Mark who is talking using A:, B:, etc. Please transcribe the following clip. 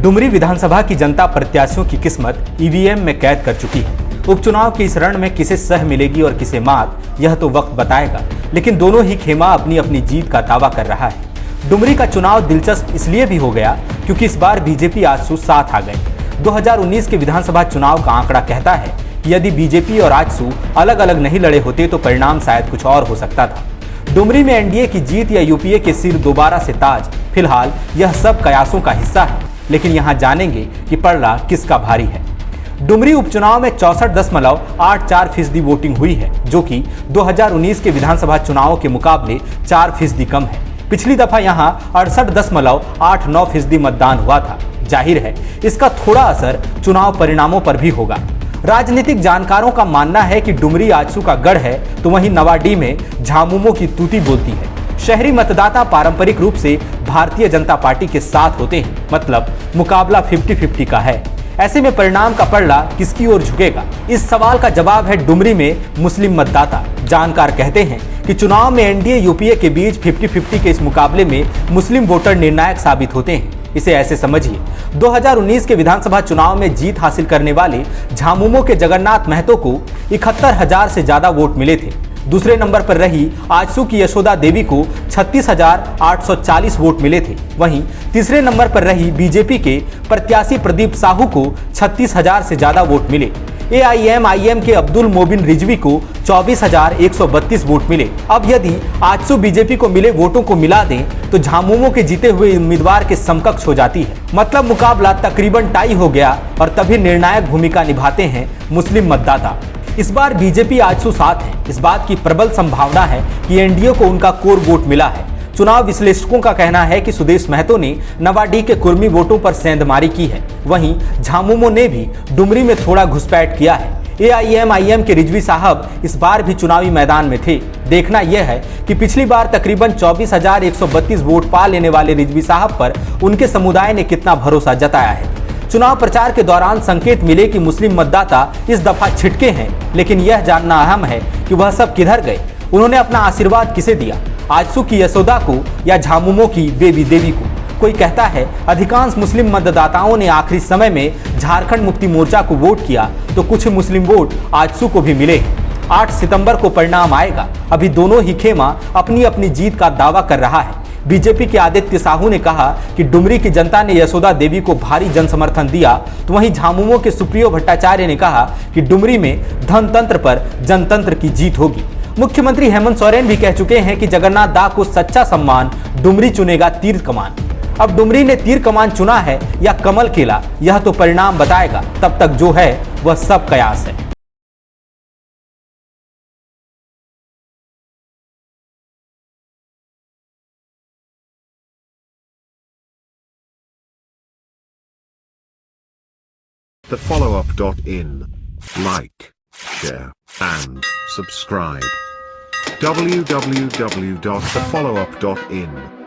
A: डुमरी विधानसभा की जनता प्रत्याशियों की किस्मत ईवीएम में कैद कर चुकी है। उपचुनाव के इस रण में किसे सह मिलेगी और किसे मात, यह तो वक्त बताएगा, लेकिन दोनों ही खेमा अपनी अपनी जीत का दावा कर रहा है। डुमरी का चुनाव दिलचस्प इसलिए भी हो गया क्योंकि इस बार बीजेपी आजसू साथ आ गए। 2019 के विधानसभा चुनाव का आंकड़ा कहता है कि यदि बीजेपी और आजसू अलग अलग नहीं लड़े होते तो परिणाम शायद कुछ और हो सकता था। डुमरी में एनडीए की जीत या यूपीए के सिर दोबारा से ताज, फिलहाल यह सब कयासों का हिस्सा है, लेकिन यहाँ जानेंगे कि पलड़ा किसका भारी है। डुमरी उपचुनाव में 64.84% वोटिंग हुई है, जो कि 2019 के विधानसभा चुनावों के मुकाबले 4% कम है। पिछली दफा यहाँ 68.89% मतदान हुआ था। जाहिर है इसका थोड़ा असर चुनाव परिणामों पर भी होगा। राजनीतिक जानकारों का मानना है कि डुमरी आजसू का गढ़ है, तो वहीं नवाडी में झामुमो की तूती बोलती है। शहरी मतदाता पारंपरिक रूप से भारतीय जनता पार्टी के साथ होते हैं, मतलब मुकाबला 50-50 का है। ऐसे में परिणाम का पलड़ा किसकी ओर झुकेगा, इस सवाल का जवाब है डुमरी में मुस्लिम मतदाता। जानकार कहते हैं कि चुनाव में एनडीए यूपीए के बीच 50-50 के इस मुकाबले में मुस्लिम वोटर निर्णायक साबित होते हैं। इसे ऐसे समझिए, 2019 के विधानसभा चुनाव में जीत हासिल करने वाले झामुमो के जगन्नाथ महतो को 71,000 से ज्यादा वोट मिले थे। दूसरे नंबर पर रही आजसू की यशोदा देवी को 36,840 वोट मिले थे। वहीं तीसरे नंबर पर रही बीजेपी के प्रत्याशी प्रदीप साहू को 36,000 से ज्यादा वोट मिले। एआईएमआईएम के अब्दुल मोबिन रिजवी को 24,132 वोट मिले। अब यदि आजसू बीजेपी को मिले वोटों को मिला दें तो झामुमो के जीते हुए उम्मीदवार के समकक्ष हो जाती है। मतलब मुकाबला तकरीबन टाई हो गया और तभी निर्णायक भूमिका निभाते हैं मुस्लिम मतदाता। इस बार बीजेपी आजसू साथ है। इस बात की प्रबल संभावना है कि एनडीए को उनका कोर वोट मिला है। चुनाव विश्लेषकों का कहना है कि सुदेश महतो ने नवाडी के कुर्मी वोटों पर सेंधमारी की है। वहीं झामुमो ने भी डुमरी में थोड़ा घुसपैठ किया है। एआईएमआईएम के रिजवी साहब इस बार भी चुनावी मैदान में थे। देखना यह है कि पिछली बार तकरीबन 24,132 वोट पा लेने वाले रिजवी साहब पर उनके समुदाय ने कितना भरोसा जताया है। चुनाव प्रचार के दौरान संकेत मिले कि मुस्लिम मतदाता इस दफा छिटके हैं, लेकिन यह जानना अहम है कि वह सब किधर गए। उन्होंने अपना आशीर्वाद किसे दिया, आजसू की यशोदा को या झामुमो की बेबी देवी को। कोई कहता है अधिकांश मुस्लिम मतदाताओं ने आखिरी समय में झारखंड मुक्ति मोर्चा को वोट किया, तो कुछ मुस्लिम वोट आजसू को भी मिले। 8 सितंबर को परिणाम आएगा। अभी दोनों ही खेमा अपनी अपनी जीत का दावा कर रहा है। बीजेपी के आदित्य साहू ने कहा कि डुमरी की जनता ने यशोदा देवी को भारी जनसमर्थन दिया, तो वहीं झामुमो के सुप्रियो भट्टाचार्य ने कहा कि डुमरी में धनतंत्र पर जनतंत्र की जीत होगी। मुख्यमंत्री हेमंत सोरेन भी कह चुके हैं कि जगन्नाथ दा को सच्चा सम्मान, डुमरी चुनेगा तीर कमान। अब डुमरी ने तीर कमान चुना है या कमल केला, यह तो परिणाम बताएगा। तब तक जो है वह सब कयास है।
B: The followup.in. Like, share, and subscribe. www.thefollowup.in